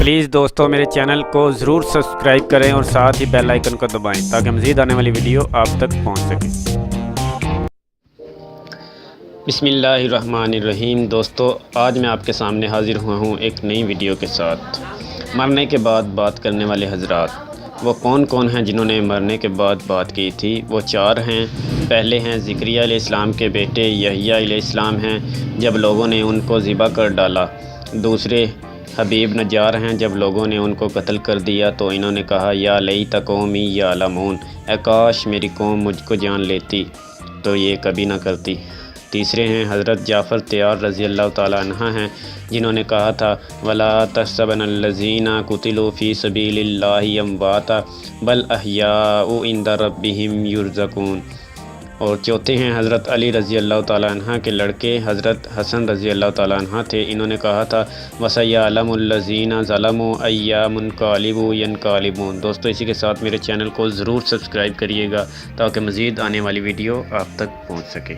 Please دوستو میرے channel کو ضرور سبسکرائب کریں اور ساتھ ہی بیل آئیکن کو دبائیں تاکہ مزید آنے والی ویڈیو آپ تک پہنچ سکے۔ بسم اللہ الرحمن الرحیم۔ دوستو آج میں آپ کے سامنے حاضر ہوا ہوں ایک نئی ویڈیو کے ساتھ۔ مرنے کے بعد بات کرنے والے حضرات وہ کون کون ہیں جنہوں نے مرنے کے بعد بات کی تھی؟ وہ 4 ہیں۔ پہلے ہیں زکریا علیہ السلام کے بیٹے یحییٰ علیہ السلام ہیں جب لوگوں نے ان کو ذبح کر ڈالا۔ دوسرے حبیب نجار ہیں، جب لوگوں نے ان کو قتل کر دیا تو انہوں نے کہا یا لیت قومی یعلمون، اے کاش میری قوم مجھ کو جان لیتی تو یہ کبھی نہ کرتی۔ تیسرے ہیں حضرت جعفر طیار رضی اللہ تعالیٰ عنہ ہیں، جنہوں نے کہا تھا وَلَا تَحْسَبَنَّ الَّذِينَ قُتِلُوا فِي سَبِيلِ اللَّهِ أَمْوَاتًا بَلْ أَحْيَاءٌ عِندَ رَبِّهِمْ يُرْزَقُونَ۔ اور چوتھے ہیں حضرت علی رضی اللہ تعالیٰ عنہ کے لڑکے حضرت حسن رضی اللہ تعالیٰ عنہ تھے۔ انہوں نے کہا تھا وَسَيَعْلَمُ الَّذِينَ ظَلَمُوا أَيَّ مُنقَلِبٍ يَنقَلِبُونَ۔ دوستو اسی کے ساتھ میرے چینل کو ضرور سبسکرائب کریے گا تاکہ مزید آنے والی ویڈیو آپ تک پہنچ سکے۔